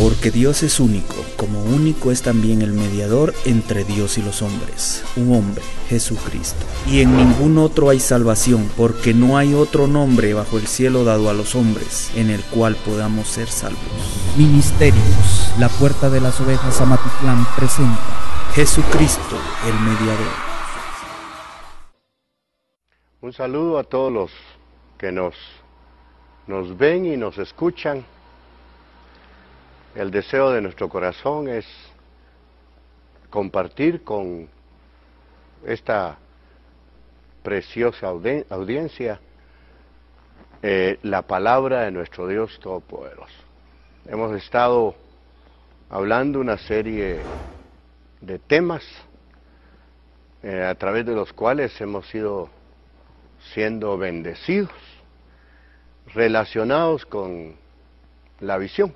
Porque Dios es único, como único es también el mediador entre Dios y los hombres, un hombre, Jesucristo. Y en ningún otro hay salvación, porque no hay otro nombre bajo el cielo dado a los hombres, en el cual podamos ser salvos. Ministerios, la Puerta de las Ovejas Amatitlán presenta Jesucristo, el mediador. Un saludo a todos los que nos ven y nos escuchan. El deseo de nuestro corazón es compartir con esta preciosa audiencia la palabra de nuestro Dios Todopoderoso. Hemos estado hablando una serie de temas a través de los cuales hemos ido siendo bendecidos, relacionados con la visión.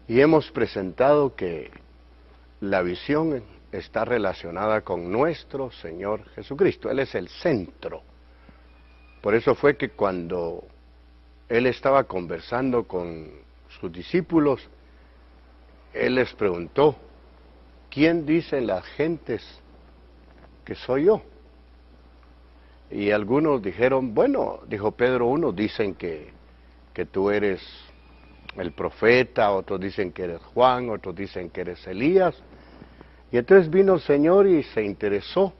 Y hemos presentado que la visión está relacionada con nuestro Señor Jesucristo. Él es el centro. Por eso fue que cuando Él estaba conversando con sus discípulos, Él les preguntó, ¿quién dicen las gentes que soy yo? Y algunos dijeron, bueno, dijo Pedro, unos dicen que tú eres el profeta, otros dicen que eres Juan, otros dicen que eres Elías. Y entonces vino el Señor y se interesó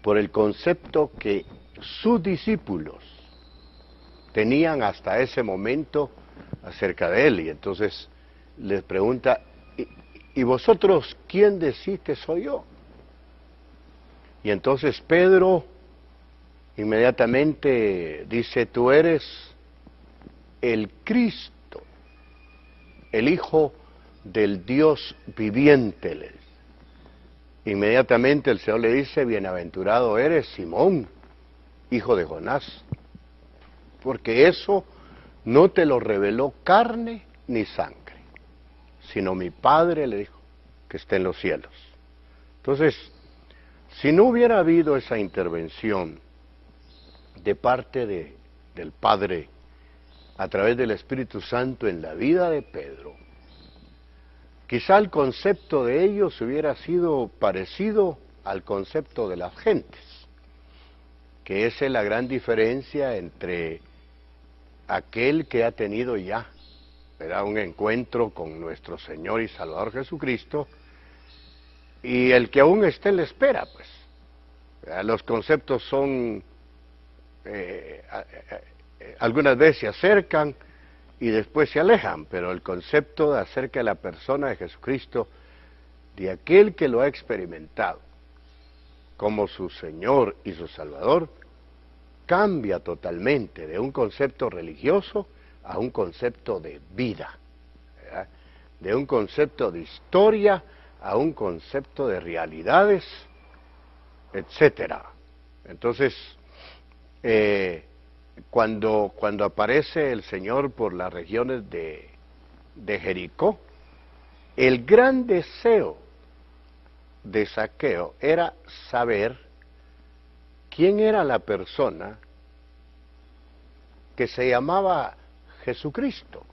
por el concepto que sus discípulos tenían hasta ese momento acerca de Él. Y entonces les pregunta, ¿y vosotros quién decís que soy yo? Y entonces Pedro inmediatamente dice, tú eres el Cristo, el Hijo del Dios viviente. Le dice. Inmediatamente el Señor le dice, bienaventurado eres Simón, hijo de Jonás, porque eso no te lo reveló carne ni sangre, sino mi Padre, le dijo, que está en los cielos. Entonces, si no hubiera habido esa intervención de parte del Padre a través del Espíritu Santo en la vida de Pedro, quizá el concepto de ellos hubiera sido parecido al concepto de las gentes, que esa es la gran diferencia entre aquel que ha tenido ya, ¿verdad?, un encuentro con nuestro Señor y Salvador Jesucristo, y el que aún está en la espera, pues. Los conceptos son, algunas veces se acercan y después se alejan, pero el concepto acerca de la persona de Jesucristo, de aquel que lo ha experimentado como su Señor y su Salvador, cambia totalmente de un concepto religioso a un concepto de vida, ¿verdad?, de un concepto de historia a un concepto de realidades, etcétera. Entonces, cuando aparece el Señor por las regiones de Jericó, el gran deseo de Zaqueo era saber quién era la persona que se llamaba Jesucristo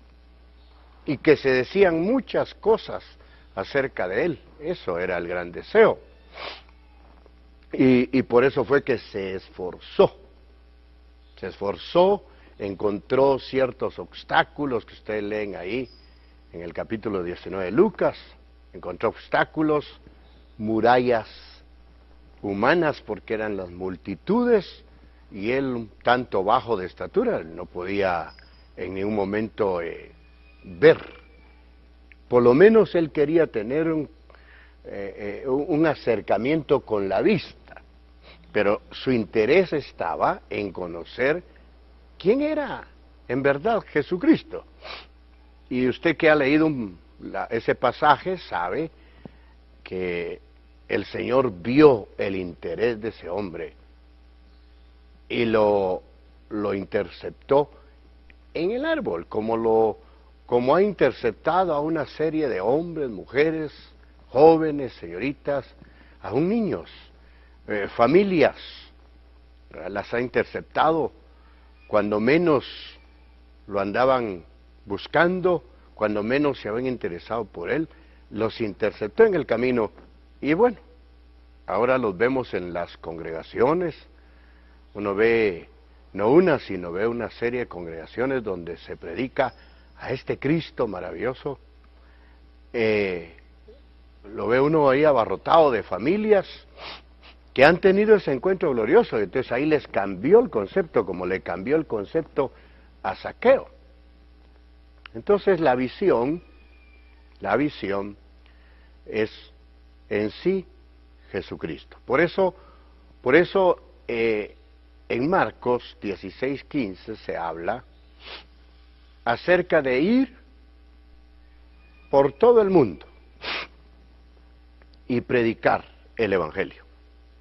y que se decían muchas cosas acerca de él. Eso era el gran deseo. Y por eso fue que se esforzó, encontró ciertos obstáculos que ustedes leen ahí en el capítulo 19 de Lucas, encontró obstáculos, murallas humanas porque eran las multitudes y él un tanto bajo de estatura, no podía en ningún momento ver. Por lo menos él quería tener un acercamiento con la vista, pero su interés estaba en conocer quién era en verdad Jesucristo. Y usted que ha leído ese pasaje sabe que el Señor vio el interés de ese hombre y lo interceptó en el árbol, como ha interceptado a una serie de hombres, mujeres, jóvenes, señoritas, aún niños, familias, las ha interceptado cuando menos lo andaban buscando, cuando menos se habían interesado por él, los interceptó en el camino y bueno, ahora los vemos en las congregaciones. Uno ve, no una, sino ve una serie de congregaciones donde se predica a este Cristo maravilloso. Lo ve uno ahí abarrotado de familias que han tenido ese encuentro glorioso. Entonces ahí les cambió el concepto, como le cambió el concepto a Zaqueo. Entonces la visión es en sí Jesucristo. Por eso en Marcos 16:15 se habla acerca de ir por todo el mundo y predicar el Evangelio.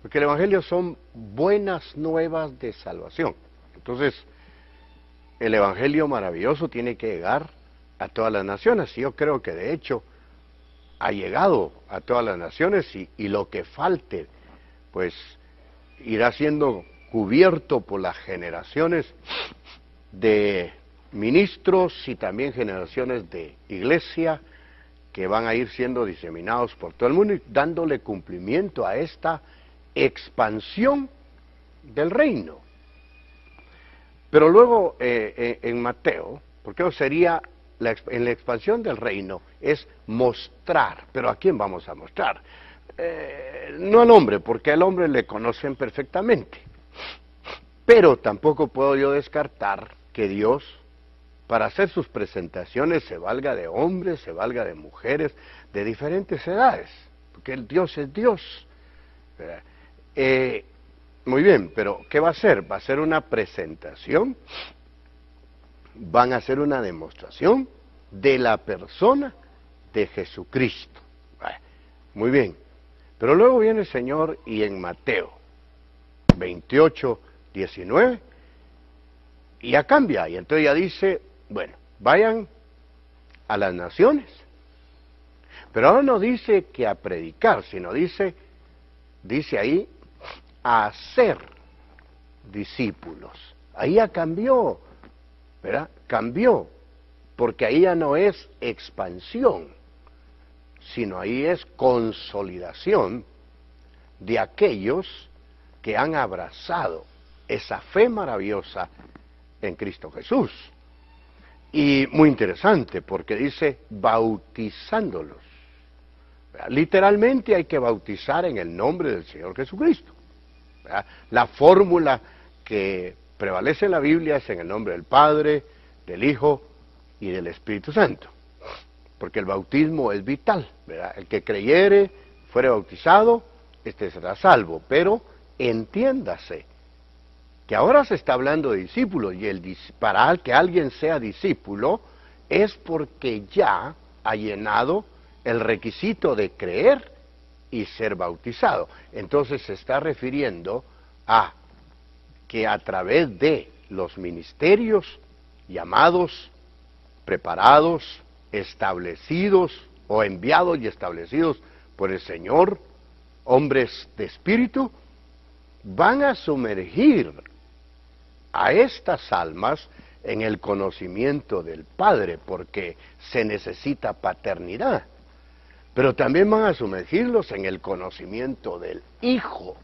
Porque el Evangelio son buenas nuevas de salvación. Entonces, el Evangelio maravilloso tiene que llegar a todas las naciones. Y yo creo que de hecho ha llegado a todas las naciones y lo que falte, pues irá siendo cubierto por las generaciones de ministros y también generaciones de iglesia que van a ir siendo diseminados por todo el mundo y dándole cumplimiento a esta expansión del reino. Pero luego en Mateo, porque eso sería en la expansión del reino, es mostrar. ¿Pero a quién vamos a mostrar? No al hombre, porque al hombre le conocen perfectamente. Pero tampoco puedo yo descartar que Dios, para hacer sus presentaciones, se valga de hombres, se valga de mujeres, de diferentes edades, porque el Dios es Dios. Muy bien, pero ¿qué va a hacer? ¿Va a ser una presentación? ¿Van a hacer una demostración de la persona de Jesucristo? Muy bien, pero luego viene el Señor y en Mateo 28:19 y ya cambia, y entonces ya dice, bueno, vayan a las naciones. Pero ahora no dice que a predicar, sino dice ahí, a hacer discípulos. Ahí ya cambió, ¿verdad? Cambió, porque ahí ya no es expansión, sino ahí es consolidación de aquellos que han abrazado esa fe maravillosa en Cristo Jesús. Y muy interesante, porque dice bautizándolos. Literalmente hay que bautizar en el nombre del Señor Jesucristo. La fórmula que prevalece en la Biblia es en el nombre del Padre, del Hijo y del Espíritu Santo. Porque el bautismo es vital, ¿verdad? El que creyere, fuere bautizado, este será salvo. Pero entiéndase que ahora se está hablando de discípulos, y para que alguien sea discípulo es porque ya ha llenado el requisito de creer y ser bautizado. Entonces se está refiriendo a que a través de los ministerios llamados, preparados, establecidos o enviados y establecidos por el Señor, hombres de espíritu, van a sumergir a estas almas en el conocimiento del Padre, porque se necesita paternidad. Pero también van a sumergirlos en el conocimiento del Hijo,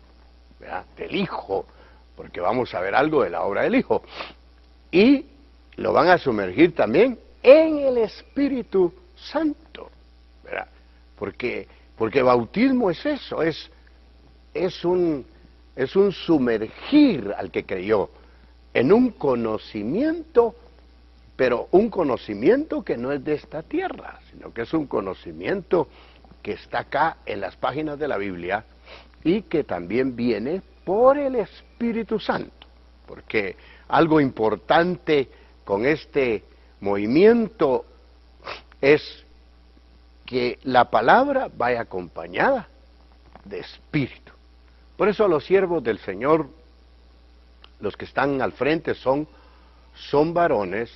¿verdad? Del Hijo, porque vamos a ver algo de la obra del Hijo. Y lo van a sumergir también en el Espíritu Santo, ¿verdad? Porque bautismo es eso, es un sumergir al que creyó en un conocimiento, pero un conocimiento que no es de esta tierra, sino que es un conocimiento que está acá en las páginas de la Biblia y que también viene por el Espíritu Santo. Porque algo importante con este movimiento es que la palabra vaya acompañada de espíritu. Por eso los siervos del Señor, los que están al frente, son varones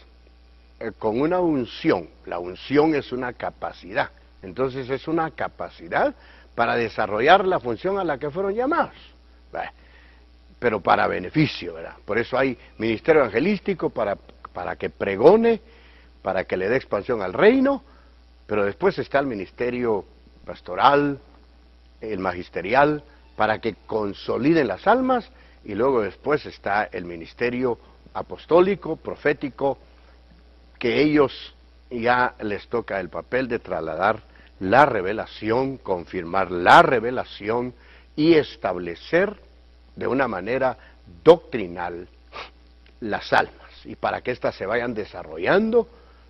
con una unción. La unción es una capacidad. Entonces es una capacidad para desarrollar la función a la que fueron llamados. Pero para beneficio, ¿verdad? Por eso hay ministerio evangelístico para que pregone, para que le dé expansión al reino, pero después está el ministerio pastoral, el magisterial, para que consoliden las almas, y luego después está el ministerio apostólico, profético, que ellos ya les toca el papel de trasladar la revelación, confirmar la revelación y establecer de una manera doctrinal las almas, y para que éstas se vayan desarrollando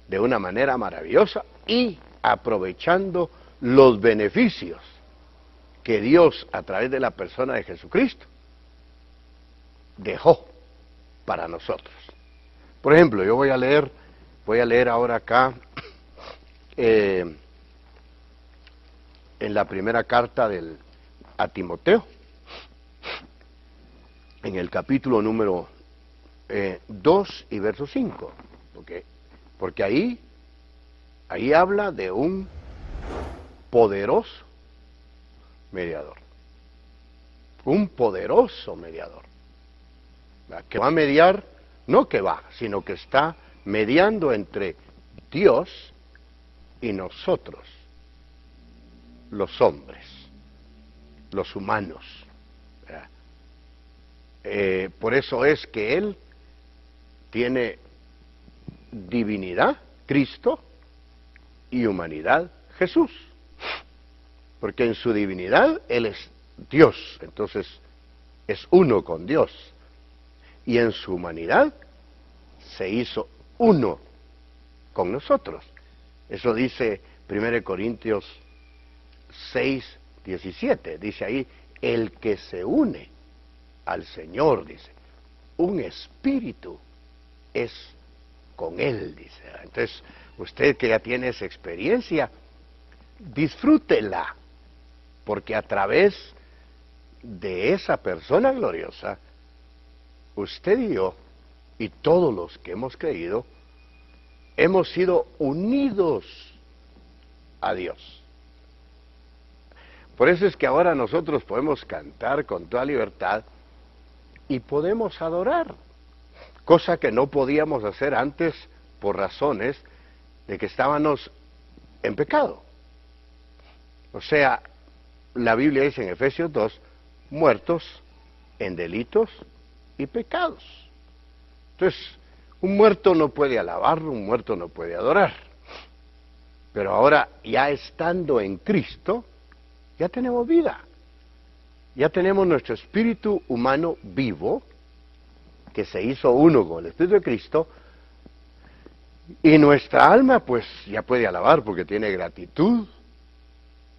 de una manera maravillosa y aprovechando los beneficios que Dios a través de la persona de Jesucristo dejó para nosotros. Por ejemplo, yo voy a leer ahora acá en la primera carta a Timoteo, en el capítulo número 2 y verso 5, porque ahí habla de un poderoso mediador, un poderoso mediador, que va a mediar, no que va, sino que está mediando entre Dios y nosotros, los hombres, los humanos. Por eso es que Él tiene divinidad, Cristo, y humanidad, Jesús. Porque en su divinidad Él es Dios, entonces es uno con Dios. Y en su humanidad se hizo uno con nosotros. Eso dice 1 Corintios 6:17. Dice ahí, el que se une al Señor, dice, un espíritu es con Él, dice. Entonces, usted que ya tiene esa experiencia, disfrútela, porque a través de esa persona gloriosa, usted y yo, y todos los que hemos creído, hemos sido unidos a Dios. Por eso es que ahora nosotros podemos cantar con toda libertad y podemos adorar, cosa que no podíamos hacer antes por razones de que estábamos en pecado. O sea, la Biblia dice en Efesios 2, muertos en delitos y pecados. Entonces, un muerto no puede alabar, un muerto no puede adorar. Pero ahora, ya estando en Cristo, ya tenemos vida. Ya tenemos nuestro espíritu humano vivo, que se hizo uno con el Espíritu de Cristo, y nuestra alma pues ya puede alabar porque tiene gratitud,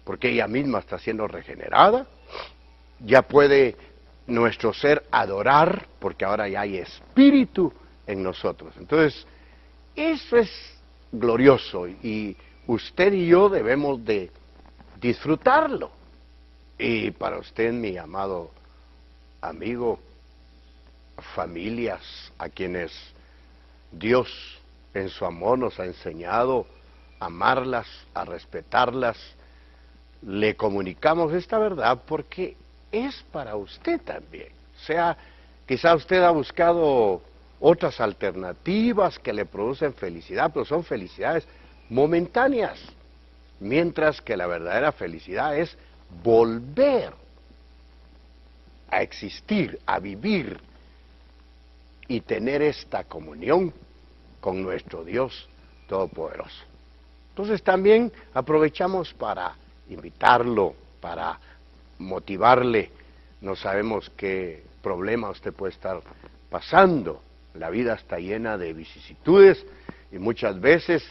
porque ella misma está siendo regenerada, ya puede nuestro ser adorar, porque ahora ya hay espíritu en nosotros. Entonces, eso es glorioso, y usted y yo debemos de disfrutarlo. Y para usted, mi amado amigo, familias a quienes Dios en su amor nos ha enseñado a amarlas, a respetarlas, le comunicamos esta verdad porque es para usted también. O sea, quizá usted ha buscado otras alternativas que le producen felicidad, pero son felicidades momentáneas, mientras que la verdadera felicidad es volver a existir, a vivir y tener esta comunión con nuestro Dios Todopoderoso. Entonces también aprovechamos para invitarlo, para motivarle. No sabemos qué problema usted puede estar pasando. La vida está llena de vicisitudes y muchas veces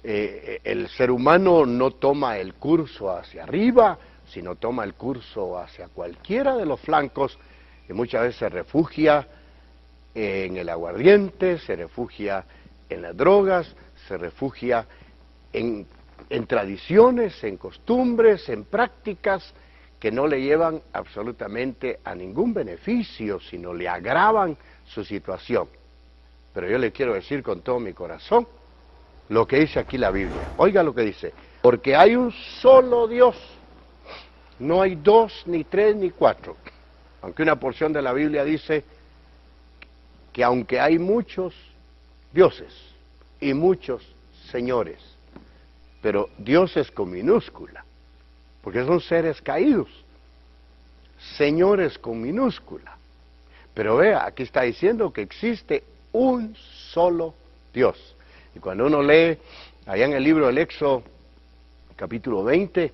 el ser humano no toma el curso hacia arriba, sino toma el curso hacia cualquiera de los flancos, y muchas veces se refugia en el aguardiente, se refugia en las drogas, se refugia en tradiciones, en costumbres, en prácticas que no le llevan absolutamente a ningún beneficio, sino le agravan su situación. Pero yo le quiero decir con todo mi corazón lo que dice aquí la Biblia. Oiga lo que dice: porque hay un solo Dios, no hay dos, ni tres, ni cuatro. Aunque una porción de la Biblia dice que aunque hay muchos dioses, y muchos señores. Pero dioses con minúscula, porque son seres caídos. Señores con minúscula. Pero vea, aquí está diciendo que existe un solo Dios. Y cuando uno lee allá en el libro del Éxodo, capítulo 20,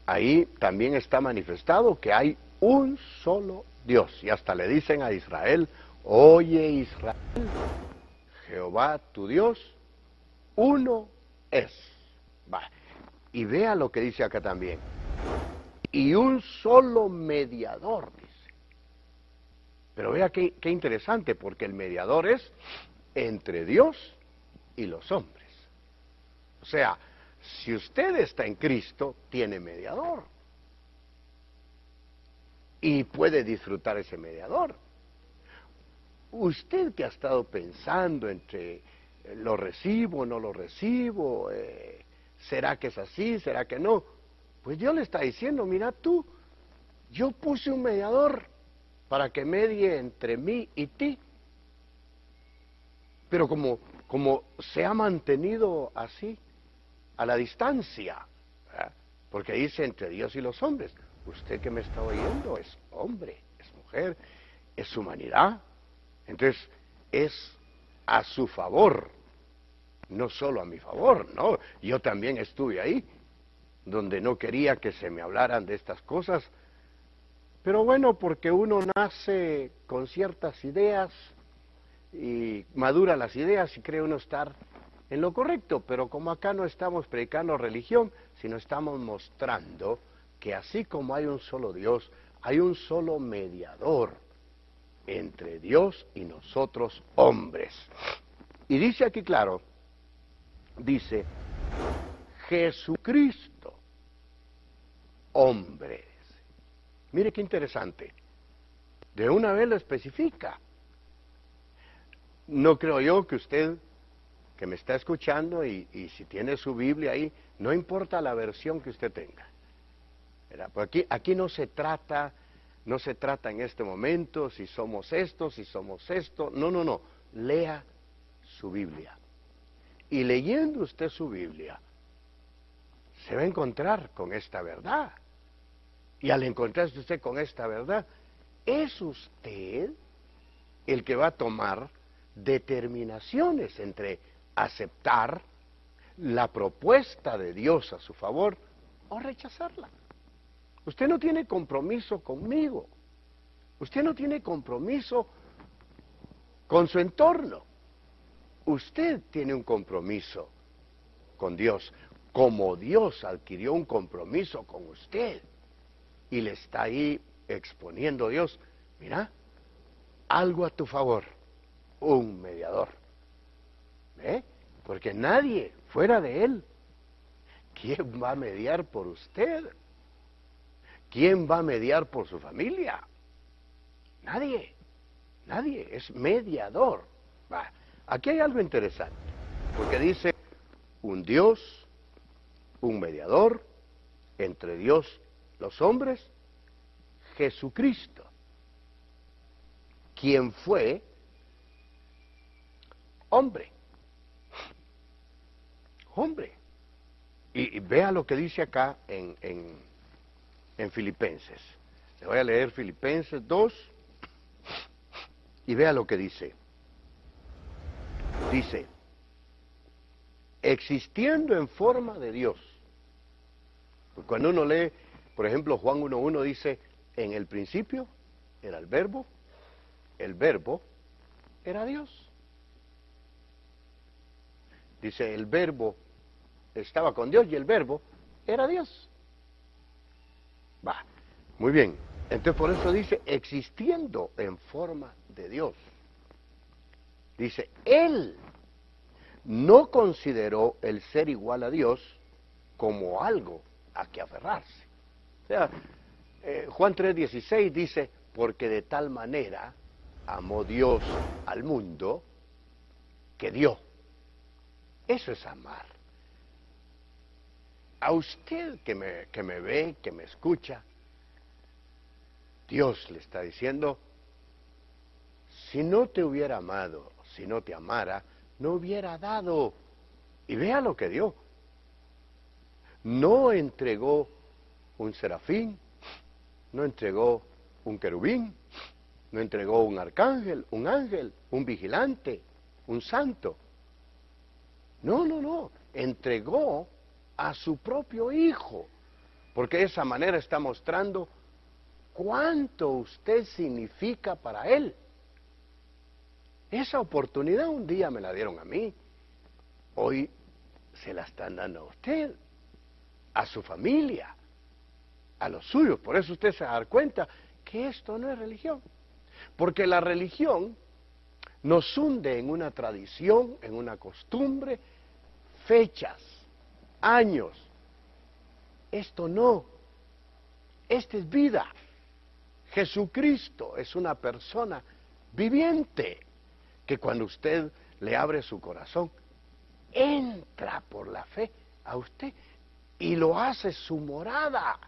ahí también está manifestado que hay un solo Dios. Y hasta le dicen a Israel: oye Israel, Jehová tu Dios, uno es. Va. Y vea lo que dice acá también. Y un solo mediador, dice. Pero vea qué interesante, porque el mediador es entre Dios y los hombres. O sea, si usted está en Cristo, tiene mediador. Y puede disfrutar ese mediador. Usted que ha estado pensando entre lo recibo, no lo recibo, ¿será que es así, será que no? Pues Dios le está diciendo: mira tú, yo puse un mediador para que medie entre mí y ti. Pero como se ha mantenido así, a la distancia, ¿verdad? Porque dice entre Dios y los hombres. Usted que me está oyendo es hombre, es mujer, es humanidad. Entonces es a su favor, no solo a mi favor, no. Yo también estuve ahí, donde no quería que se me hablaran de estas cosas. Pero bueno, porque uno nace con ciertas ideas y madura las ideas y cree uno estar en lo correcto. Pero como acá no estamos predicando religión, sino estamos mostrando que así como hay un solo Dios, hay un solo mediador entre Dios y nosotros hombres. Y dice aquí claro, dice, Jesucristo, hombre. Mire qué interesante. De una vez lo especifica. No creo yo que usted, que me está escuchando, y si tiene su Biblia ahí, no importa la versión que usted tenga. Pues aquí no se trata en este momento si somos esto, si somos esto. No. Lea su Biblia. Y leyendo usted su Biblia, se va a encontrar con esta verdad. Y al encontrarse usted con esta verdad, es usted el que va a tomar determinaciones entre aceptar la propuesta de Dios a su favor o rechazarla. Usted no tiene compromiso conmigo. Usted no tiene compromiso con su entorno. Usted tiene un compromiso con Dios, como Dios adquirió un compromiso con usted. Y le está ahí exponiendo a Dios: mira, algo a tu favor, un mediador. ¿Ve? Porque nadie fuera de Él. ¿Quién va a mediar por usted? ¿Quién va a mediar por su familia? Nadie, es mediador. Va. Aquí hay algo interesante, porque dice un Dios, un mediador entre Dios, los hombres, Jesucristo, quien fue hombre. Y vea lo que dice acá en Filipenses. Le voy a leer Filipenses 2 y vea lo que dice. Dice, existiendo en forma de Dios. Cuando uno lee, por ejemplo, Juan 1:1 dice, en el principio era el verbo era Dios. Dice, el verbo estaba con Dios y el verbo era Dios. Va, muy bien. Entonces por eso dice, existiendo en forma de Dios. Dice, Él no consideró el ser igual a Dios como algo a que aferrarse. O sea, Juan 3:16 dice, porque de tal manera amó Dios al mundo que dio. Eso es amar. A usted que me ve, que me escucha, Dios le está diciendo, si no te hubiera amado, si no te amara, no hubiera dado. Y vea lo que dio. No entregó un serafín, no entregó un querubín, no entregó un arcángel, un ángel, un vigilante, un santo. No, no, no. Entregó a su propio Hijo. Porque de esa manera está mostrando cuánto usted significa para Él. Esa oportunidad un día me la dieron a mí. Hoy se la están dando a usted, a su familia, a los suyos. Por eso usted se va a dar cuenta que esto no es religión. Porque la religión nos hunde en una tradición, en una costumbre, fechas, años. Esto no. Esta es vida. Jesucristo es una persona viviente que cuando usted le abre su corazón, entra por la fe a usted y lo hace su morada.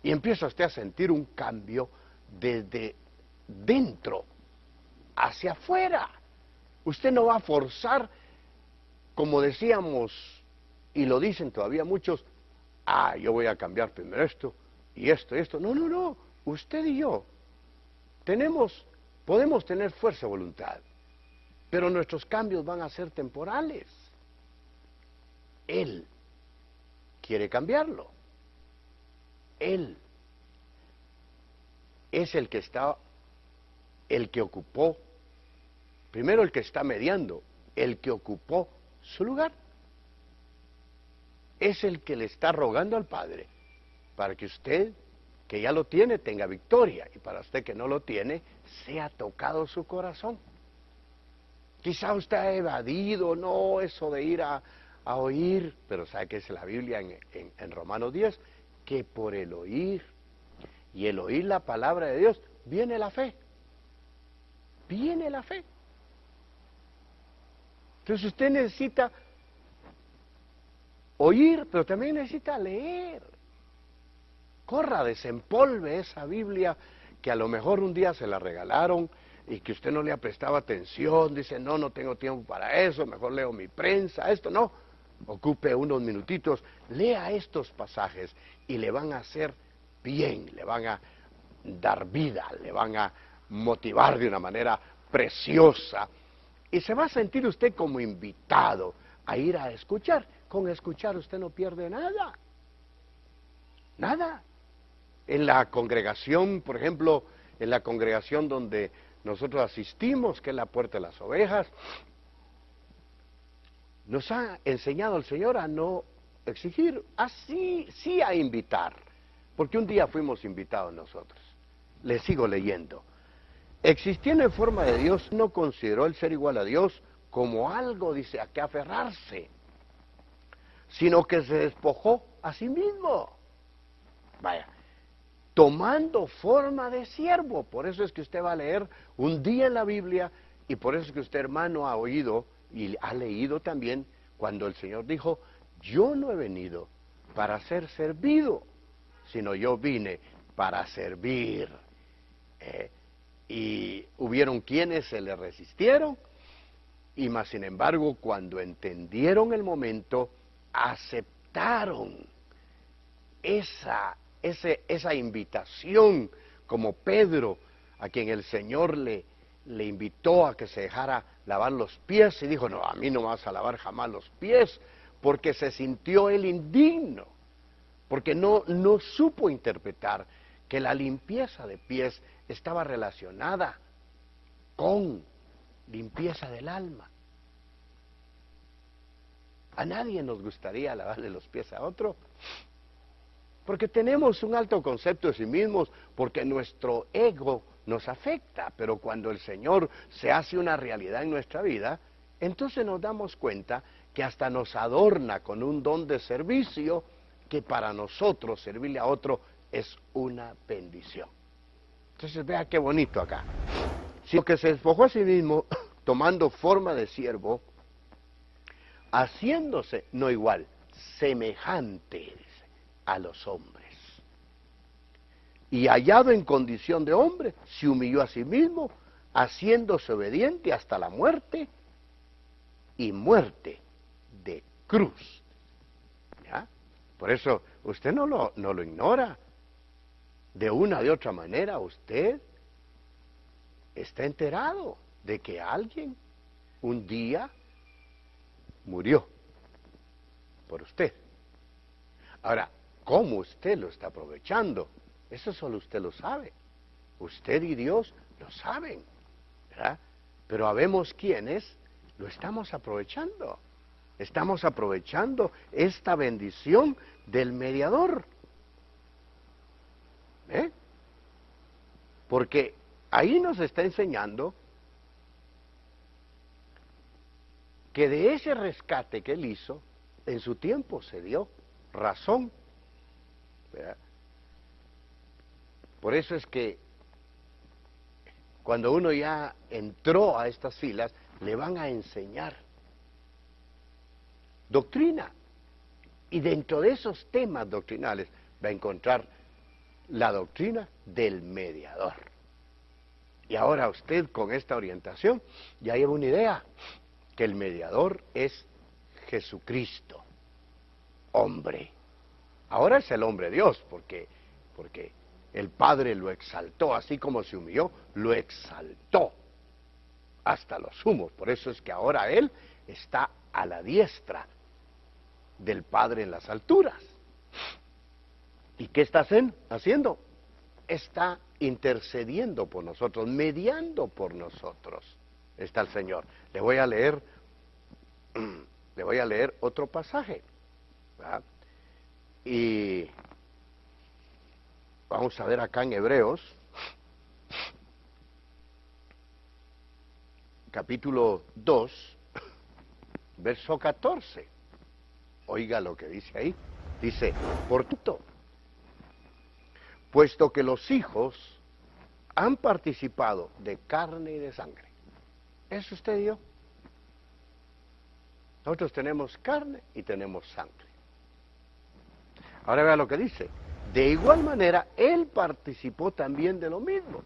Y empieza usted a sentir un cambio desde dentro hacia afuera. Usted no va a forzar, como decíamos, y lo dicen todavía muchos, yo voy a cambiar primero esto y esto y esto. No, no, no. Usted y yo podemos tener fuerza de voluntad, pero nuestros cambios van a ser temporales. Él quiere cambiarlo. Él es el que ocupó, primero el que está mediando, el que ocupó su lugar. Es el que le está rogando al Padre para que usted, que ya lo tiene, tenga victoria, y para usted que no lo tiene, sea tocado su corazón. Quizá usted ha evadido, no, eso de ir a oír, pero sabe que es la Biblia en Romanos 10, que por el oír, y el oír la palabra de Dios, viene la fe. Viene la fe. Entonces usted necesita oír, pero también necesita leer. Corra, desempolve esa Biblia que a lo mejor un día se la regalaron y que usted no le ha prestado atención, dice, no tengo tiempo para eso, mejor leo mi prensa, esto no. Ocupe unos minutitos, lea estos pasajes y le van a hacer bien, le van a dar vida, le van a motivar de una manera preciosa y se va a sentir usted como invitado a ir a escuchar. Con escuchar usted no pierde nada, nada. En la congregación, por ejemplo, en la congregación donde nosotros asistimos, que es la Puerta de las Ovejas, nos ha enseñado el Señor a no exigir, sí a invitar, porque un día fuimos invitados nosotros. Le sigo leyendo. Existiendo en forma de Dios, no consideró el ser igual a Dios como algo, dice, a que aferrarse, sino que se despojó a sí mismo. Vaya, tomando forma de siervo. Por eso es que usted va a leer un día en la Biblia, y por eso es que usted, hermano, ha oído y ha leído también cuando el Señor dijo, yo no he venido para ser servido, sino yo vine para servir. Y hubieron quienes se le resistieron, y más sin embargo, cuando entendieron el momento, aceptaron esa invitación, como Pedro, a quien el Señor le invitó a que se dejara lavar los pies, y dijo, no, a mí no me vas a lavar jamás los pies, porque se sintió él indigno, porque no supo interpretar que la limpieza de pies estaba relacionada con limpieza del alma. A nadie nos gustaría lavarle los pies a otro, porque tenemos un alto concepto de sí mismos, porque nuestro ego nos afecta, pero cuando el Señor se hace una realidad en nuestra vida, entonces nos damos cuenta que hasta nos adorna con un don de servicio, que para nosotros servirle a otro es una bendición. Entonces vea qué bonito acá. Sino que se despojó a sí mismo, tomando forma de siervo, haciéndose, no igual, semejante a los hombres. Y hallado en condición de hombre, se humilló a sí mismo, haciéndose obediente hasta la muerte y muerte de cruz. ¿Ya? Por eso usted no lo ignora. De una o de otra manera usted está enterado de que alguien un día murió por usted. Ahora, ¿cómo usted lo está aprovechando? Eso solo usted lo sabe. Usted y Dios lo saben, ¿verdad? Pero habemos quienes lo estamos aprovechando. Estamos aprovechando esta bendición del mediador. ¿Eh? Porque ahí nos está enseñando que de ese rescate que él hizo, en su tiempo se dio razón. ¿Verdad? Por eso es que cuando uno ya entró a estas filas, le van a enseñar doctrina. Y dentro de esos temas doctrinales va a encontrar la doctrina del mediador. Y ahora usted con esta orientación ya lleva una idea, que el mediador es Jesucristo, hombre. Ahora es el hombre Dios, porque el Padre lo exaltó, así como se humilló, lo exaltó hasta los sumos. Por eso es que ahora Él está a la diestra del Padre en las alturas. ¿Y qué está haciendo? Está intercediendo por nosotros, mediando por nosotros. Está el Señor. Le voy a leer otro pasaje, ¿verdad? Y vamos a ver acá en Hebreos, capítulo 2, verso 14. Oiga lo que dice ahí. Dice, por tanto, puesto que los hijos han participado de carne y de sangre. ¿Es usted y yo? Nosotros tenemos carne y tenemos sangre. Ahora vea lo que dice. De igual manera, Él participó también de lo mismo.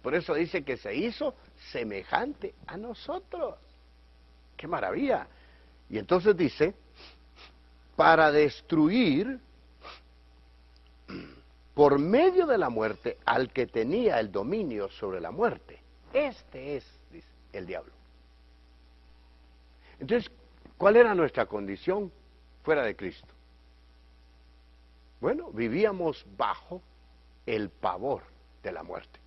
Por eso dice que se hizo semejante a nosotros. ¡Qué maravilla! Y entonces dice, para destruir por medio de la muerte al que tenía el dominio sobre la muerte. Este es, dice, el diablo. Entonces, ¿cuál era nuestra condición fuera de Cristo? Bueno, vivíamos bajo el pavor de la muerte.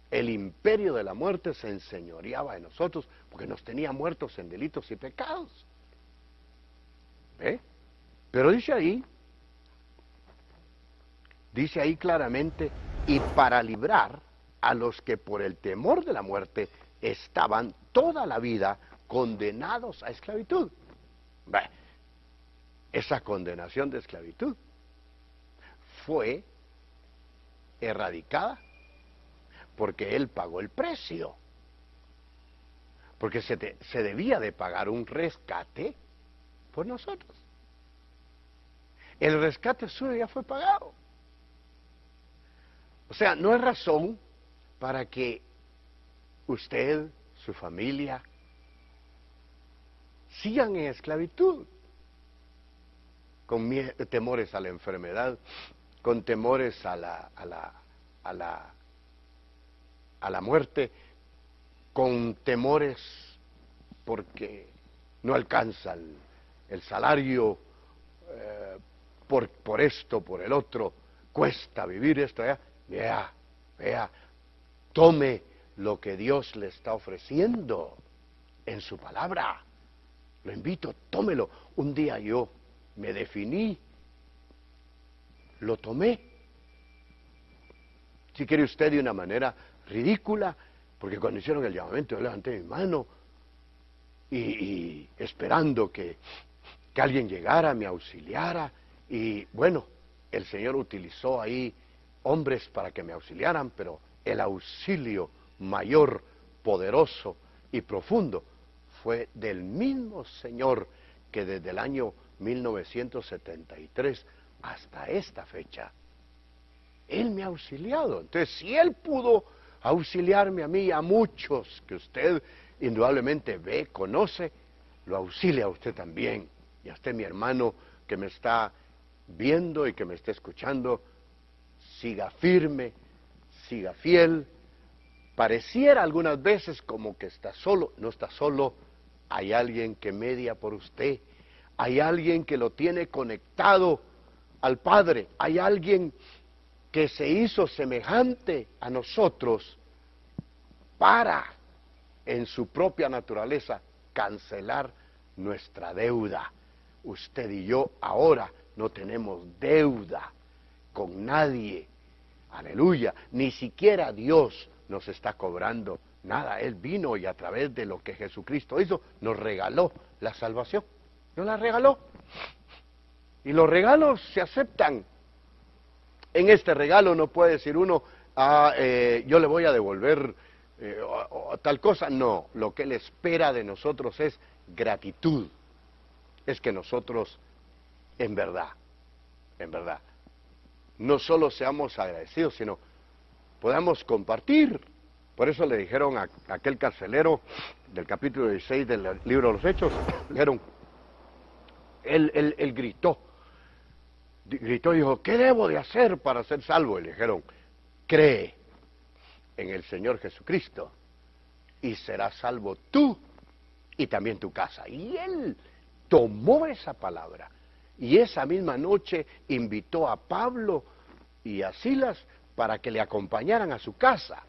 El imperio de la muerte se enseñoreaba de nosotros porque nos tenía muertos en delitos y pecados. ¿Ve? Pero dice ahí claramente, y para librar a los que por el temor de la muerte estaban toda la vida condenados a esclavitud. Ve, esa condenación de esclavitud fue erradicada porque Él pagó el precio. Porque se debía de pagar un rescate por nosotros. El rescate suyo ya fue pagado. O sea, no es razón para que usted, su familia, sigan en esclavitud, con temores a la enfermedad, con temores a la muerte, con temores porque no alcanza el salario, por esto, por el otro, cuesta vivir esto allá. Vea, tome lo que Dios le está ofreciendo en su palabra. Lo invito, tómelo. Un día yo me definí, lo tomé. Si quiere usted de una manera ridícula, porque cuando hicieron el llamamiento yo levanté mi mano y esperando que alguien llegara, me auxiliara, y bueno, el Señor utilizó ahí hombres para que me auxiliaran, pero el auxilio mayor, poderoso y profundo fue del mismo Señor que desde el año 1973 hasta esta fecha, Él me ha auxiliado. Entonces, si Él pudo auxiliarme a mí y a muchos que usted indudablemente ve, conoce, lo auxilia a usted también. Y a usted, mi hermano, que me está viendo y que me está escuchando, siga firme, siga fiel. Pareciera algunas veces como que está solo, no está solo, hay alguien que media por usted, hay alguien que lo tiene conectado al Padre, hay alguien que se hizo semejante a nosotros para, en su propia naturaleza, cancelar nuestra deuda. Usted y yo ahora no tenemos deuda con nadie, aleluya, ni siquiera Dios nos está cobrando nada. Él vino y a través de lo que Jesucristo hizo, nos regaló la salvación, nos la regaló. Y los regalos se aceptan. En este regalo no puede decir uno, yo le voy a devolver o tal cosa. No, lo que Él espera de nosotros es gratitud. Es que nosotros, en verdad, no solo seamos agradecidos, sino podamos compartir. Por eso le dijeron a aquel carcelero del capítulo 16 del libro de los Hechos, dijeron, él gritó y dijo, ¿qué debo de hacer para ser salvo? Y le dijeron, cree en el Señor Jesucristo y serás salvo tú y también tu casa. Y él tomó esa palabra y esa misma noche invitó a Pablo y a Silas para que le acompañaran a su casa,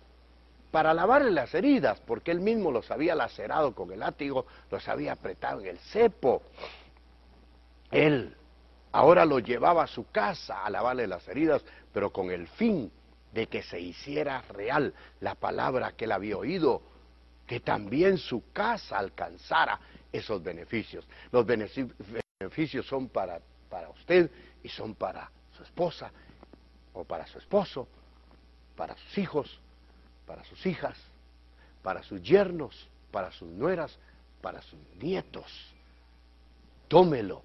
para lavarle las heridas, porque él mismo los había lacerado con el látigo, los había apretado en el cepo. Él ahora lo llevaba a su casa a lavarle las heridas, pero con el fin de que se hiciera real la palabra que él había oído, que también su casa alcanzara esos beneficios. Los beneficios son para usted y son para su esposa o para su esposo, para sus hijos, para sus hijas, para sus yernos, para sus nueras, para sus nietos. Tómelo,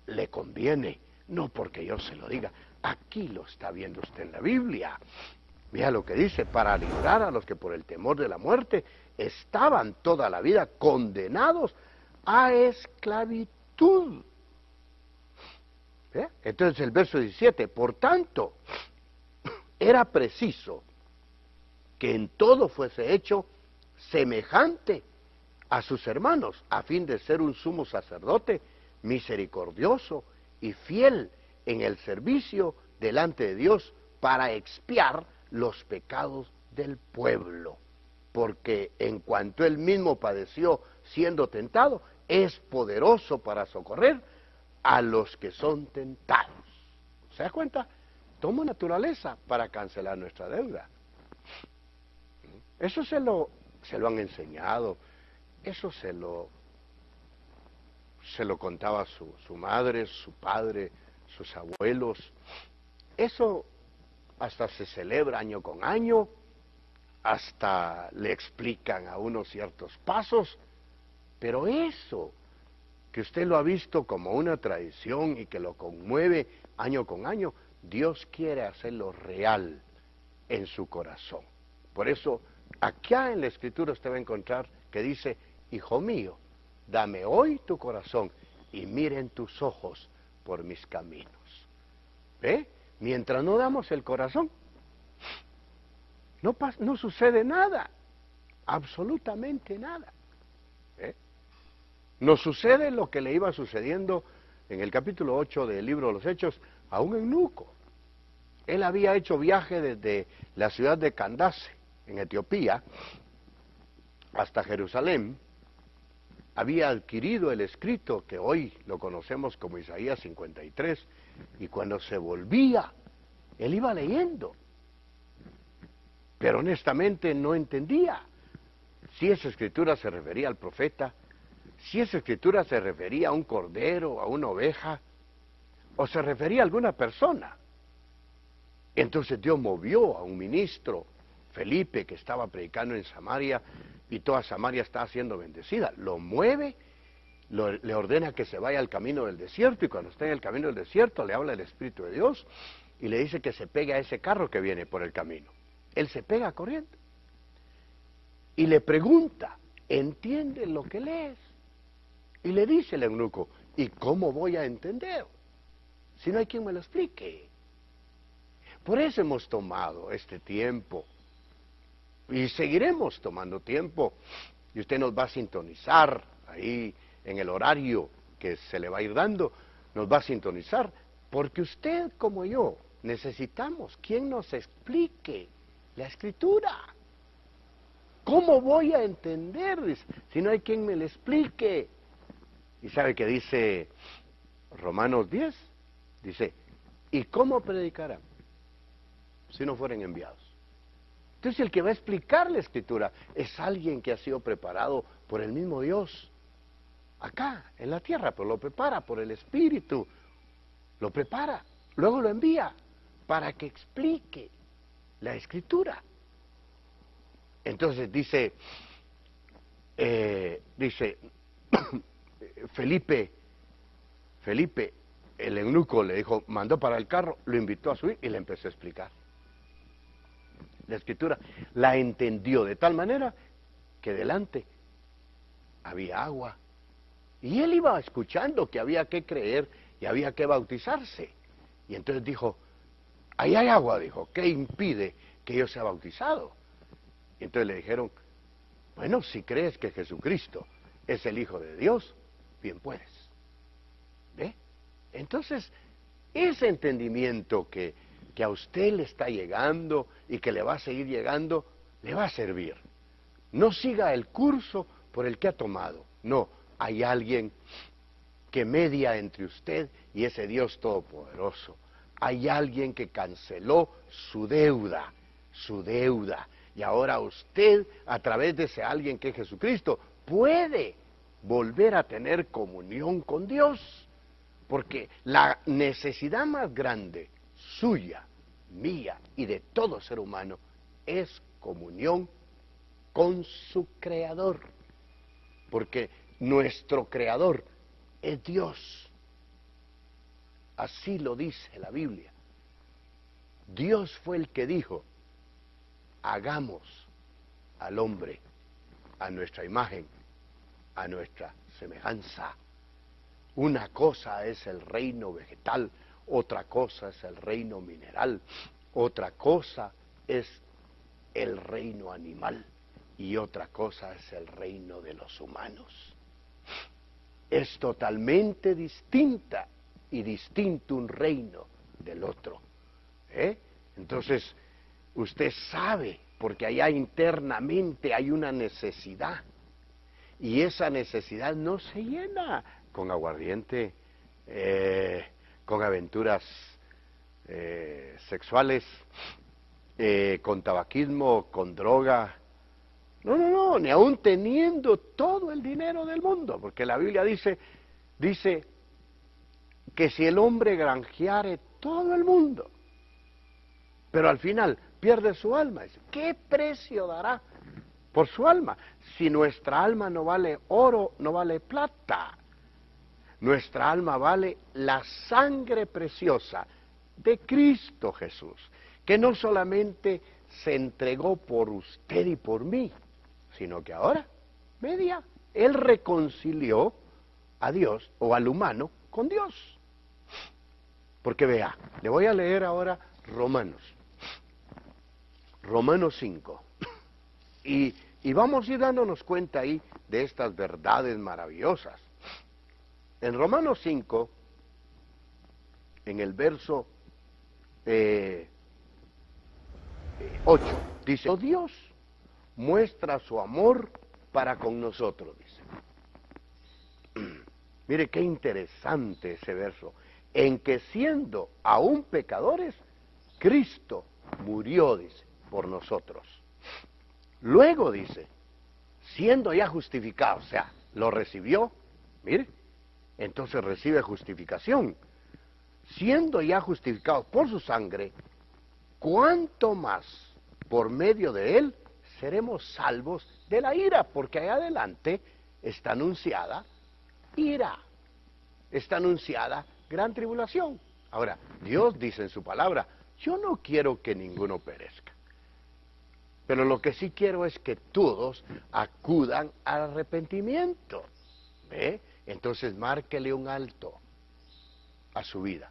le conviene, no porque yo se lo diga. Aquí lo está viendo usted en la Biblia. Vea lo que dice, para librar a los que por el temor de la muerte estaban toda la vida condenados a esclavitud. Entonces el verso 17, por tanto, era preciso que en todo fuese hecho semejante a sus hermanos, a fin de ser un sumo sacerdote misericordioso y fiel en el servicio delante de Dios para expiar los pecados del pueblo. Porque en cuanto él mismo padeció siendo tentado, es poderoso para socorrer a los que son tentados. ¿Se da cuenta? Toma naturaleza para cancelar nuestra deuda. Eso se lo han enseñado, eso se lo contaba su madre, su padre, sus abuelos. Eso hasta se celebra año con año, hasta le explican a uno ciertos pasos, pero eso que usted lo ha visto como una tradición y que lo conmueve año con año, Dios quiere hacerlo real en su corazón. Por eso, acá en la Escritura usted va a encontrar que dice, hijo mío, dame hoy tu corazón y miren tus ojos por mis caminos. ¿Ve? Mientras no damos el corazón, no sucede nada, absolutamente nada. Nos sucede lo que le iba sucediendo en el capítulo 8 del libro de los Hechos a un eunuco. Él había hecho viaje desde la ciudad de Candace, en Etiopía, hasta Jerusalén. Había adquirido el escrito que hoy lo conocemos como Isaías 53, y cuando se volvía, él iba leyendo, pero honestamente no entendía si esa escritura se refería al profeta, si esa escritura se refería a un cordero, a una oveja, o se refería a alguna persona. Entonces Dios movió a un ministro, Felipe, que estaba predicando en Samaria, y toda Samaria estaba siendo bendecida. Lo mueve, le ordena que se vaya al camino del desierto, y cuando está en el camino del desierto le habla el Espíritu de Dios, y le dice que se pegue a ese carro que viene por el camino. Él se pega corriendo, y le pregunta, entiende lo que lees. Y le dice el eunuco, ¿y cómo voy a entender si no hay quien me lo explique? Por eso hemos tomado este tiempo y seguiremos tomando tiempo, y usted nos va a sintonizar ahí en el horario que se le va a ir dando, nos va a sintonizar, porque usted como yo necesitamos quien nos explique la Escritura. ¿Cómo voy a entender si no hay quien me lo explique? ¿Y sabe qué dice Romanos 10? Dice, ¿y cómo predicarán si no fueren enviados? Entonces el que va a explicar la Escritura es alguien que ha sido preparado por el mismo Dios, acá, en la tierra, pero lo prepara por el Espíritu, lo prepara, luego lo envía para que explique la Escritura. Entonces dice Felipe, el eunuco le dijo, mandó para el carro, lo invitó a subir y le empezó a explicar la Escritura. La entendió de tal manera que delante había agua. Y él iba escuchando que había que creer y había que bautizarse. Y entonces dijo, ahí hay agua, dijo, ¿qué impide que yo sea bautizado? Y entonces le dijeron, bueno, si crees que Jesucristo es el Hijo de Dios, bien puedes. ¿Ve? Entonces, ese entendimiento que a usted le está llegando y que le va a seguir llegando, le va a servir. No siga el curso por el que ha tomado. No, hay alguien que media entre usted y ese Dios todopoderoso. Hay alguien que canceló su deuda. Y ahora usted, a través de ese alguien que es Jesucristo, puede volver a tener comunión con Dios. Porque la necesidad más grande, suya, mía y de todo ser humano, es comunión con su Creador. Porque nuestro Creador es Dios. Así lo dice la Biblia. Dios fue el que dijo, hagamos al hombre a nuestra imagen, a nuestra semejanza. Una cosa es el reino vegetal, otra cosa es el reino mineral, otra cosa es el reino animal y otra cosa es el reino de los humanos. Es totalmente distinta y distinto un reino del otro. Entonces, usted sabe, porque allá internamente hay una necesidad, y esa necesidad no se llena con aguardiente, con aventuras sexuales, con tabaquismo, con droga. No, ni aún teniendo todo el dinero del mundo, porque la Biblia dice que si el hombre granjeare todo el mundo, pero al final pierde su alma, ¿qué precio dará por su alma? Si nuestra alma no vale oro, no vale plata, nuestra alma vale la sangre preciosa de Cristo Jesús, que no solamente se entregó por usted y por mí, sino que ahora, Él reconcilió a Dios o al humano con Dios. Porque vea, le voy a leer ahora Romanos 5, y vamos a ir dándonos cuenta ahí de estas verdades maravillosas. En Romanos 5, en el verso 8, dice, oh Dios muestra su amor para con nosotros, dice. Mire qué interesante ese verso, en que siendo aún pecadores, Cristo murió, dice, por nosotros. Luego dice, siendo ya justificado, o sea, lo recibió, mire, entonces recibe justificación. Siendo ya justificado por su sangre, ¿cuánto más por medio de él seremos salvos de la ira? Porque ahí adelante está anunciada ira, está anunciada gran tribulación. Ahora, Dios dice en su palabra, yo no quiero que ninguno perezca. Pero lo que sí quiero es que todos acudan al arrepentimiento. ¿Ve? Entonces márquele un alto a su vida.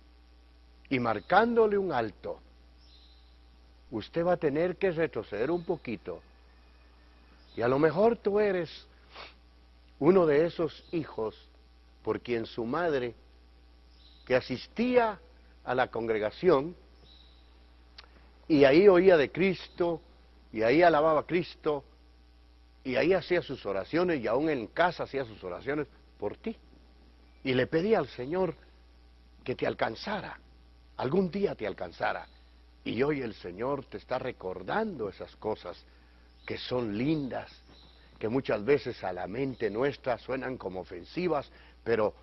Y marcándole un alto, usted va a tener que retroceder un poquito. Y a lo mejor tú eres uno de esos hijos por quien su madre, que asistía a la congregación, y ahí oía de Cristo, y ahí alababa a Cristo, y ahí hacía sus oraciones, y aún en casa hacía sus oraciones por ti. Y le pedía al Señor que te alcanzara, algún día te alcanzara. Y hoy el Señor te está recordando esas cosas que son lindas, que muchas veces a la mente nuestra suenan como ofensivas, pero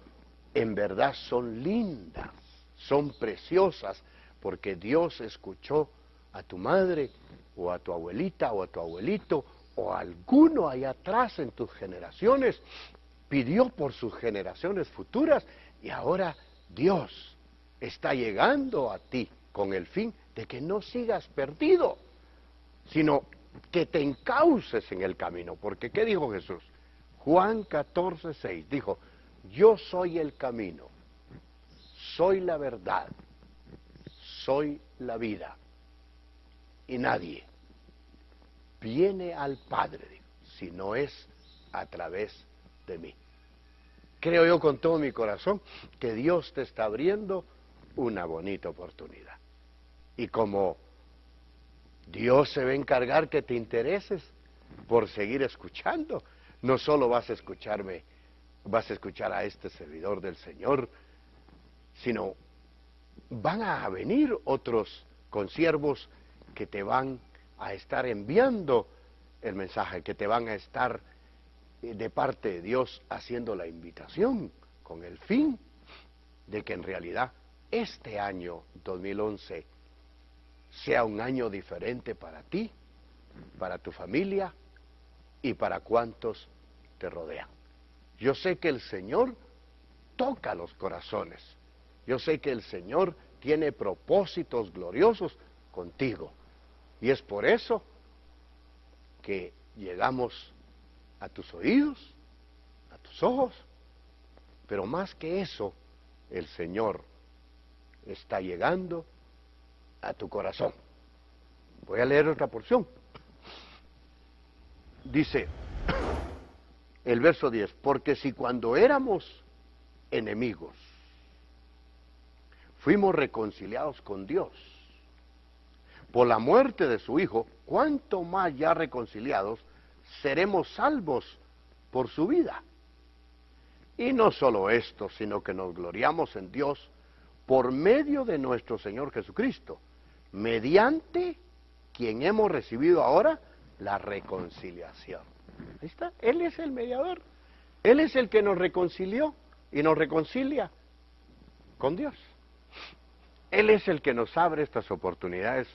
en verdad son lindas, son preciosas, porque Dios escuchó a tu madre, o a tu abuelita, o a tu abuelito, o a alguno allá atrás en tus generaciones, pidió por sus generaciones futuras, y ahora Dios está llegando a ti con el fin de que no sigas perdido, sino que te encauces en el camino. Porque ¿qué dijo Jesús? Juan 14:6 dijo: yo soy el camino, soy la verdad, soy la vida, y nadie viene al Padre si no es a través de mí. Creo yo con todo mi corazón que Dios te está abriendo una bonita oportunidad. Y como Dios se va a encargar que te intereses por seguir escuchando, no solo vas a escucharme, vas a escuchar a este servidor del Señor, sino van a venir otros consiervos que te van a estar enviando el mensaje, que te van a estar de parte de Dios haciendo la invitación, con el fin de que en realidad este año 2011 sea un año diferente para ti, para tu familia y para cuantos te rodean. Yo sé que el Señor toca los corazones. Yo sé que el Señor tiene propósitos gloriosos contigo. Y es por eso que llegamos a tus oídos, a tus ojos, pero más que eso, el Señor está llegando a tu corazón. Voy a leer otra porción. Dice el verso 10, porque si cuando éramos enemigos fuimos reconciliados con Dios por la muerte de su Hijo, ¿cuánto más ya reconciliados seremos salvos por su vida? Y no solo esto, sino que nos gloriamos en Dios por medio de nuestro Señor Jesucristo, mediante quien hemos recibido ahora la reconciliación. Ahí está, Él es el mediador, Él es el que nos reconcilió y nos reconcilia con Dios. Él es el que nos abre estas oportunidades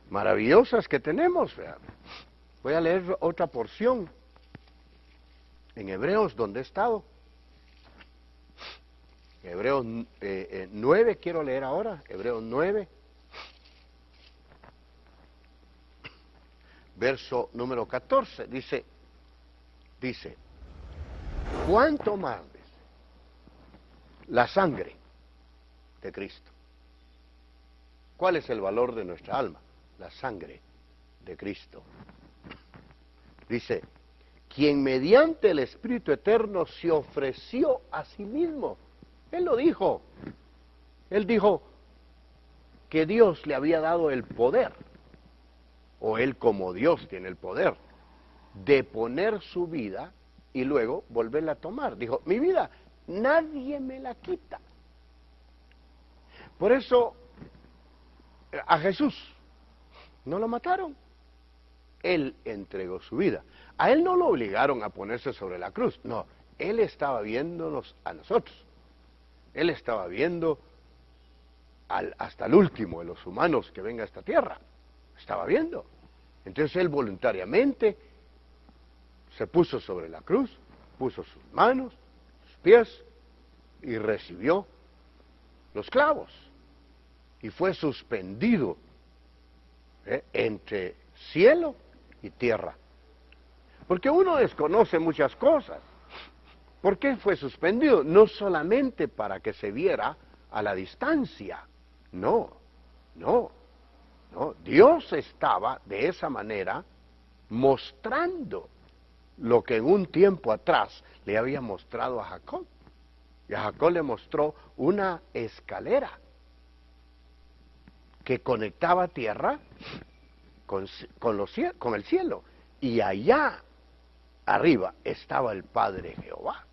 maravillosas que tenemos. Voy a leer otra porción en Hebreos, donde he estado. Hebreos 9 quiero leer ahora, Hebreos 9, verso número 14, dice, ¿cuánto más la sangre de Cristo? ¿Cuál es el valor de nuestra alma? La sangre de Cristo. Dice, quien mediante el Espíritu Eterno se ofreció a sí mismo. Él lo dijo. Él dijo que Dios le había dado el poder, o Él como Dios tiene el poder, de poner su vida y luego volverla a tomar. Dijo, mi vida nadie me la quita. Por eso a Jesús no lo mataron. Él entregó su vida. A Él no lo obligaron a ponerse sobre la cruz. No, Él estaba viéndonos a nosotros. Él estaba viendo hasta el último de los humanos que venga a esta tierra. Estaba viendo. Entonces Él voluntariamente se puso sobre la cruz, puso sus manos, sus pies y recibió los clavos. Y fue suspendido entre cielo y tierra. Porque uno desconoce muchas cosas. ¿Por qué fue suspendido? No solamente para que se viera a la distancia. No. Dios estaba de esa manera mostrando lo que en un tiempo atrás le había mostrado a Jacob. Y a Jacob le mostró una escalera que conectaba tierra con el cielo. Y allá arriba estaba el Padre Jehová.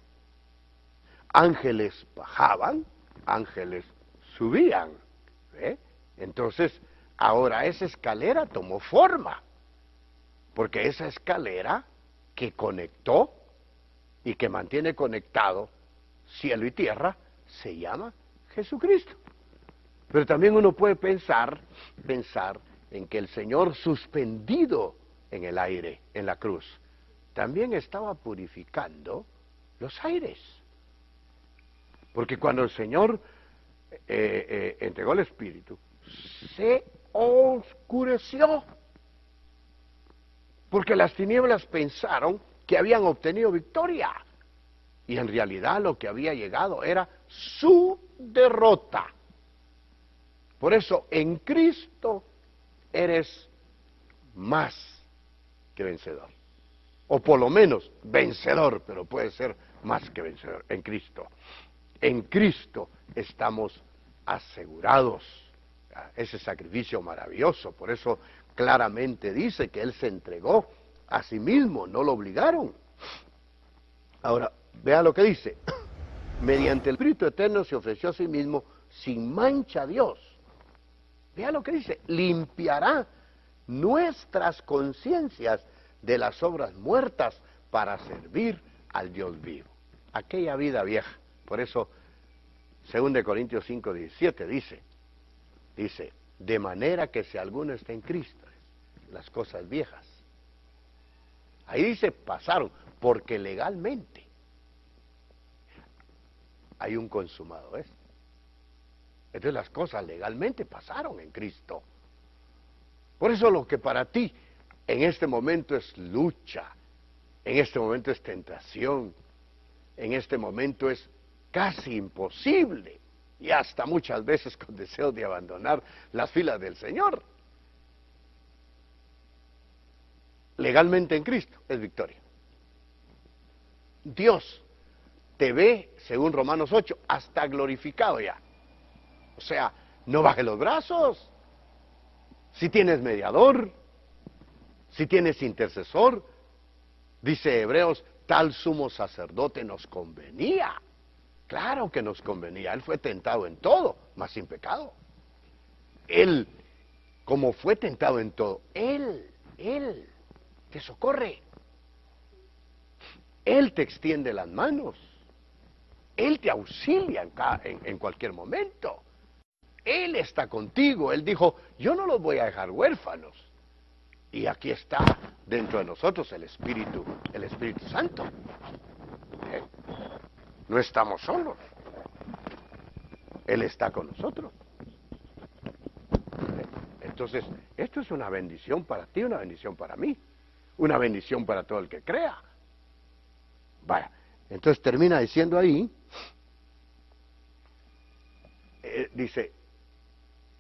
Ángeles bajaban, ángeles subían. ¿Ve? Entonces, ahora esa escalera tomó forma, porque esa escalera que conectó y que mantiene conectado cielo y tierra se llama Jesucristo. Pero también uno puede pensar en que el Señor suspendido en el aire, en la cruz, también estaba purificando los aires. Porque cuando el Señor entregó el Espíritu, se oscureció. Porque las tinieblas pensaron que habían obtenido victoria. Y en realidad lo que había llegado era su derrota. Por eso en Cristo eres más que vencedor. O por lo menos vencedor, pero puede ser más que vencedor en Cristo. En Cristo estamos asegurados. Ese sacrificio maravilloso, por eso claramente dice que Él se entregó a sí mismo, no lo obligaron. Ahora, vea lo que dice. Mediante el Espíritu Eterno se ofreció a sí mismo sin mancha a Dios. Vea lo que dice, limpiará nuestras conciencias de las obras muertas para servir al Dios vivo. Aquella vida vieja. Por eso, 2 Corintios 5:17 dice, de manera que si alguno está en Cristo, las cosas viejas. Ahí dice, pasaron, porque legalmente hay un consumado, ¿ves? Entonces las cosas legalmente pasaron en Cristo. Por eso lo que para ti en este momento es lucha, en este momento es tentación, en este momento es casi imposible, y hasta muchas veces con deseo de abandonar las filas del Señor. Legalmente en Cristo es victoria. Dios te ve, según Romanos 8, hasta glorificado ya. O sea, no bajes los brazos. Si tienes mediador, si tienes intercesor, dice Hebreos, tal sumo sacerdote nos convenía. Claro que nos convenía. Él fue tentado en todo, mas sin pecado. Él, como fue tentado en todo, Él te socorre. Él te extiende las manos. Él te auxilia en cualquier momento. Él está contigo. Él dijo, yo no los voy a dejar huérfanos. Y aquí está dentro de nosotros el Espíritu Santo. No estamos solos. Él está con nosotros. Entonces, esto es una bendición para ti, una bendición para mí, una bendición para todo el que crea. Vaya, entonces termina diciendo ahí, dice,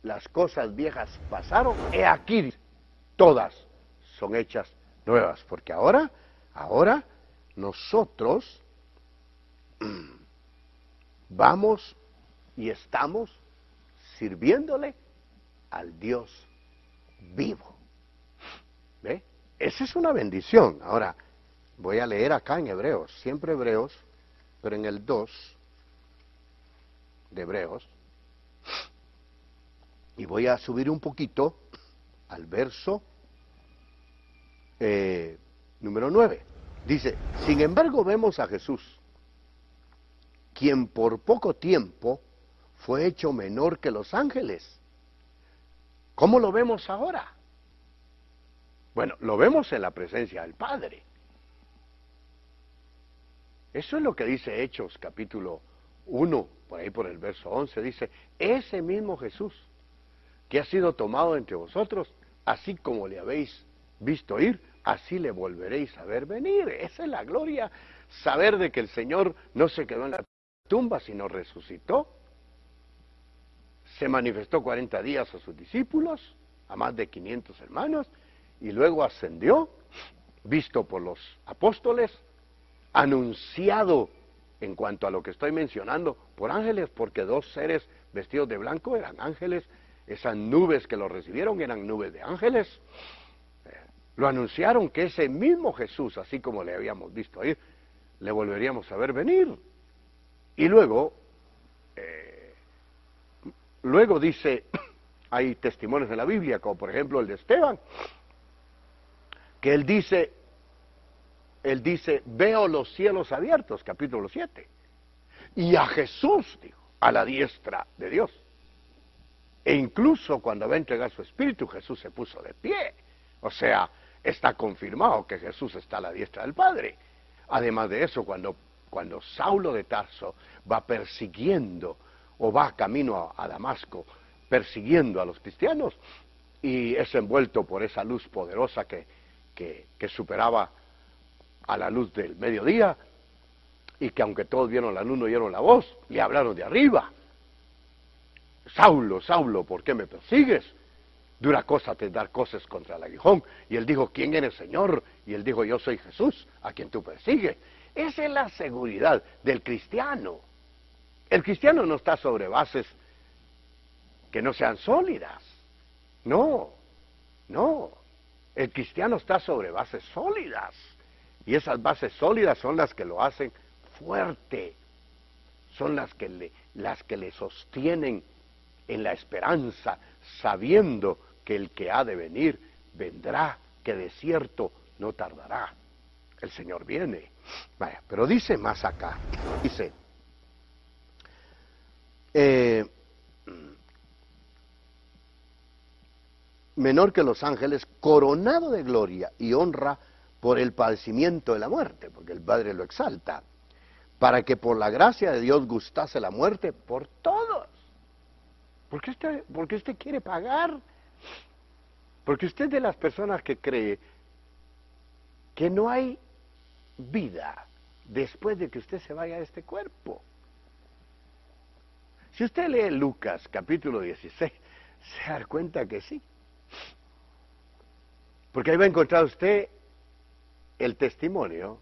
las cosas viejas pasaron, he aquí, todas son hechas nuevas, porque ahora nosotros vamos y estamos sirviéndole al Dios vivo. ¿Ve? Esa es una bendición. Ahora, voy a leer acá en Hebreos, siempre Hebreos, pero en el 2 de Hebreos, y voy a subir un poquito al verso número 9. Dice, sin embargo vemos a Jesús, quien por poco tiempo fue hecho menor que los ángeles. ¿Cómo lo vemos ahora? Bueno, lo vemos en la presencia del Padre. Eso es lo que dice Hechos capítulo 1, por ahí por el verso 11, dice, ese mismo Jesús que ha sido tomado entre vosotros, así como le habéis visto ir, así le volveréis a ver venir. Esa es la gloria, saber de que el Señor no se quedó en la tumba, sino resucitó. Se manifestó 40 días a sus discípulos, a más de 500 hermanos, y luego ascendió, visto por los apóstoles, anunciado en cuanto a lo que estoy mencionando por ángeles, porque 2 seres vestidos de blanco eran ángeles, esas nubes que lo recibieron eran nubes de ángeles. Lo anunciaron que ese mismo Jesús, así como le habíamos visto ir, le volveríamos a ver venir. Y luego dice, hay testimonios en la Biblia, como por ejemplo el de Esteban, que él dice, veo los cielos abiertos, capítulo 7, y a Jesús, dijo, a la diestra de Dios. E incluso cuando va a entregar su espíritu, Jesús se puso de pie. O sea, está confirmado que Jesús está a la diestra del Padre. Además de eso, cuando Saulo de Tarso va persiguiendo, o va camino a Damasco, persiguiendo a los cristianos, y es envuelto por esa luz poderosa que superaba a la luz del mediodía, y que aunque todos vieron la luz, no oyeron la voz, le hablaron de arriba. Saulo, Saulo, ¿por qué me persigues? Dura cosa te dar cosas contra el aguijón. Y él dijo, ¿quién eres, Señor? Y él dijo, yo soy Jesús, a quien tú persigues. Esa es la seguridad del cristiano. El cristiano no está sobre bases que no sean sólidas. No, no. El cristiano está sobre bases sólidas. Y esas bases sólidas son las que lo hacen fuerte. Son las que le sostienen en la esperanza, sabiendo que el que ha de venir vendrá, que de cierto no tardará. El Señor viene. Vaya, pero dice más acá, dice, menor que los ángeles, coronado de gloria y honra por el padecimiento de la muerte, porque el Padre lo exalta, para que por la gracia de Dios gustase la muerte por todos. Porque usted quiere pagar. Porque usted es de las personas que cree que no hay vida después de que usted se vaya de este cuerpo. Si usted lee Lucas capítulo 16, se da cuenta que sí. Porque ahí va a encontrar usted el testimonio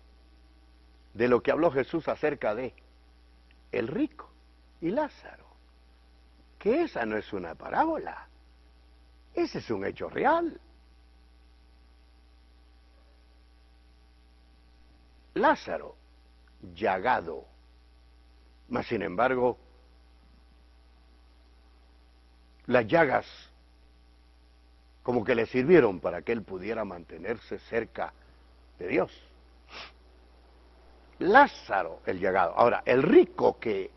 de lo que habló Jesús acerca de el rico y Lázaro. Que esa no es una parábola, ese es un hecho real. Lázaro, llagado, mas sin embargo, las llagas como que le sirvieron para que él pudiera mantenerse cerca de Dios. Lázaro, el llagado. Ahora, el rico, que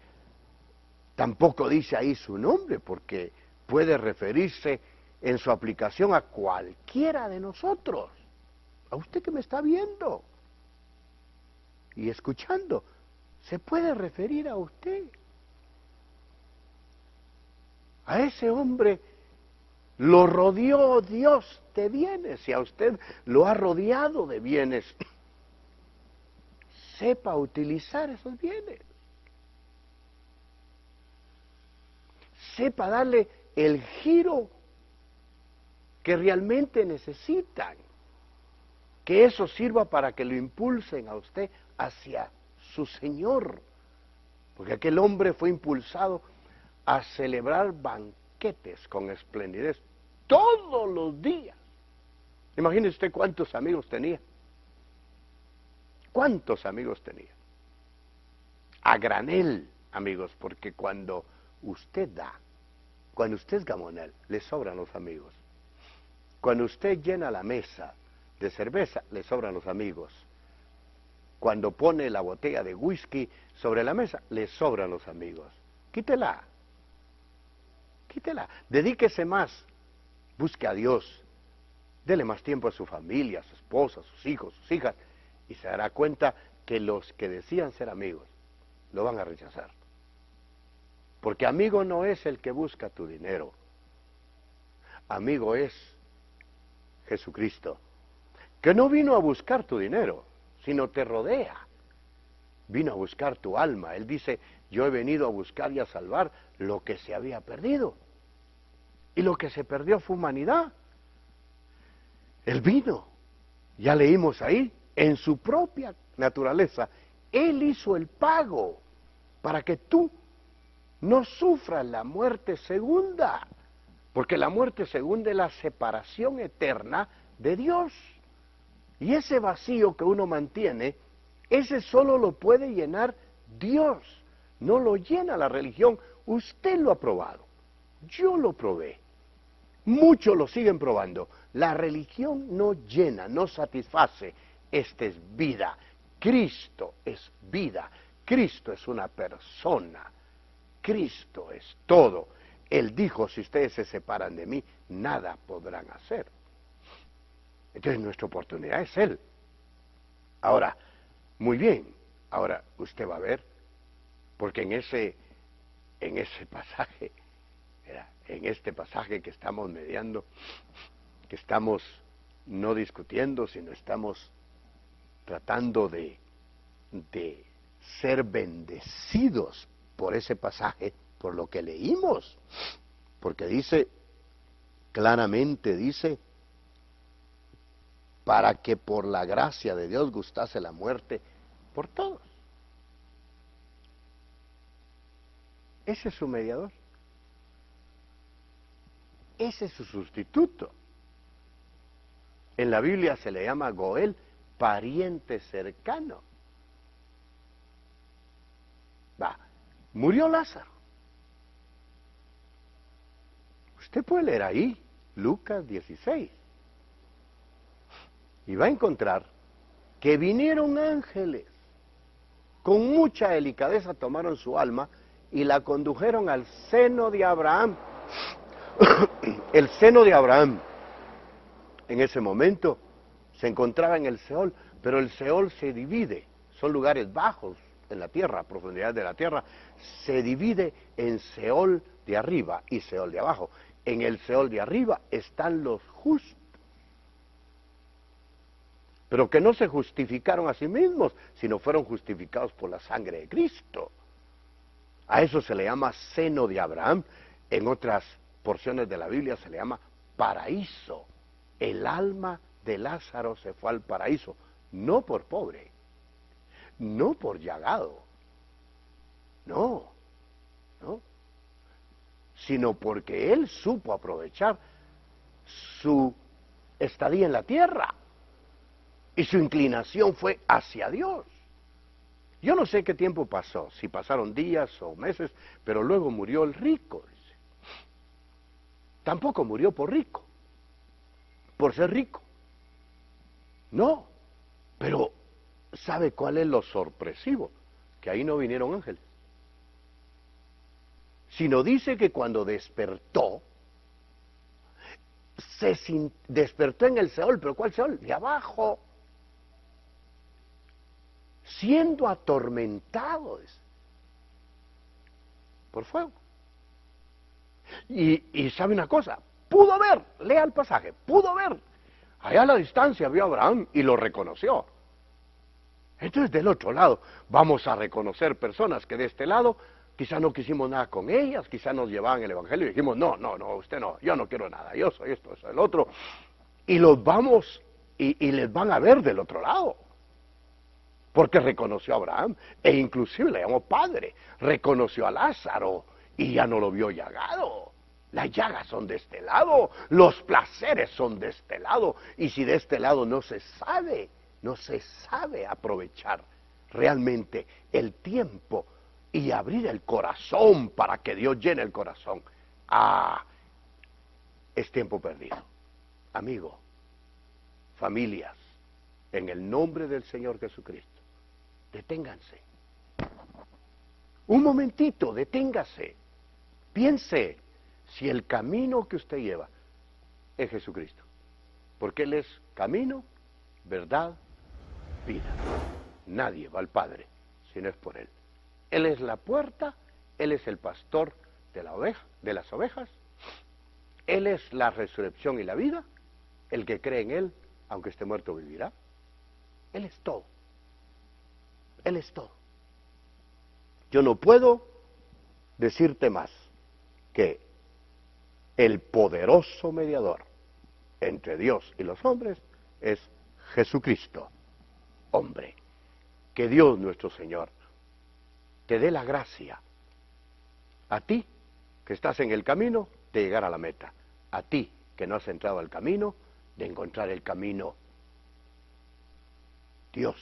tampoco dice ahí su nombre, porque puede referirse en su aplicación a cualquiera de nosotros. A usted que me está viendo y escuchando, se puede referir a usted. A ese hombre lo rodeó Dios de bienes, y a usted lo ha rodeado de bienes. Sepa utilizar esos bienes. Sepa darle el giro que realmente necesitan. Que eso sirva para que lo impulsen a usted hacia su Señor. Porque aquel hombre fue impulsado a celebrar banquetes con esplendidez todos los días. Imagínese usted cuántos amigos tenía. ¿Cuántos amigos tenía? A granel, amigos, porque cuando usted da, cuando usted es gamonal, le sobran los amigos. Cuando usted llena la mesa de cerveza, le sobran los amigos. Cuando pone la botella de whisky sobre la mesa, le sobran los amigos. Quítela. Quítela. Dedíquese más. Busque a Dios. Dele más tiempo a su familia, a su esposa, a sus hijos, sus hijas. Y se dará cuenta que los que decían ser amigos lo van a rechazar. Porque amigo no es el que busca tu dinero. Amigo es Jesucristo, que no vino a buscar tu dinero, sino te rodea. Vino a buscar tu alma. Él dice, yo he venido a buscar y a salvar lo que se había perdido. Y lo que se perdió fue humanidad. Él vino, ya leímos ahí, en su propia naturaleza. Él hizo el pago para que tú no sufras la muerte segunda. Porque la muerte segunda es la separación eterna de Dios. Y ese vacío que uno mantiene, ese solo lo puede llenar Dios. No lo llena la religión. Usted lo ha probado. Yo lo probé. Muchos lo siguen probando. La religión no llena, no satisface. Esta es vida. Cristo es vida. Cristo es una persona. Cristo es todo. Él dijo, si ustedes se separan de mí, nada podrán hacer. Entonces nuestra oportunidad es Él. Ahora, muy bien, ahora usted va a ver, porque en ese pasaje, en este pasaje que estamos mediando, que estamos no discutiendo, sino estamos tratando de ser bendecidos por ese pasaje, por lo que leímos, porque dice, claramente dice, para que por la gracia de Dios gustase la muerte por todos. Ese es su mediador. Ese es su sustituto. En la Biblia se le llama Goel, pariente cercano. Murió Lázaro. Usted puede leer ahí, Lucas 16. Y va a encontrar que vinieron ángeles. Con mucha delicadeza tomaron su alma y la condujeron al seno de Abraham. El seno de Abraham, en ese momento, se encontraba en el Seol, pero el Seol se divide, son lugares bajos en la tierra, profundidades de la tierra, se divide en Seol de arriba y Seol de abajo. En el Seol de arriba están los justos, pero que no se justificaron a sí mismos, sino fueron justificados por la sangre de Cristo. A eso se le llama seno de Abraham. En otras porciones de la Biblia se le llama paraíso. El alma de Lázaro se fue al paraíso, no por pobre, no por llagado, no, sino porque él supo aprovechar su estadía en la tierra y su inclinación fue hacia Dios. Yo no sé qué tiempo pasó, si pasaron días o meses, pero luego murió el rico, dice. Tampoco murió por rico, por ser rico. No, pero ¿sabe cuál es lo sorpresivo? Que ahí no vinieron ángeles. Sino dice que cuando despertó, despertó en el Seol, pero ¿cuál Seol? De abajo. Siendo atormentado por fuego. Y sabe una cosa, pudo ver, lea el pasaje, pudo ver. Allá a la distancia vio a Abraham y lo reconoció. Entonces del otro lado vamos a reconocer personas que de este lado quizá no quisimos nada con ellas, quizá nos llevaban el evangelio y dijimos, no, usted no, yo no quiero nada, yo soy esto, soy el otro. Y los vamos y les van a ver del otro lado. Porque reconoció a Abraham, e inclusive le llamó padre, reconoció a Lázaro, y ya no lo vio llagado. Las llagas son de este lado, los placeres son de este lado, y si de este lado no se sabe aprovechar realmente el tiempo y abrir el corazón para que Dios llene el corazón, es tiempo perdido. Amigo, familias, en el nombre del Señor Jesucristo, deténganse. Un momentito, deténgase. Piense si el camino que usted lleva es Jesucristo. Porque Él es camino, verdad, vida. Nadie va al Padre si no es por Él. Él es la puerta, Él es el pastor de las ovejas. Él es la resurrección y la vida. El que cree en Él aunque esté muerto vivirá. Él es todo. Él es todo. Yo no puedo decirte más que el poderoso mediador entre Dios y los hombres es Jesucristo, hombre. Que Dios nuestro Señor te dé la gracia a ti que estás en el camino de llegar a la meta, a ti que no has entrado al camino de encontrar el camino. Dios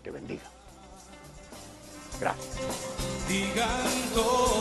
te bendiga. Gracias. Digan todos.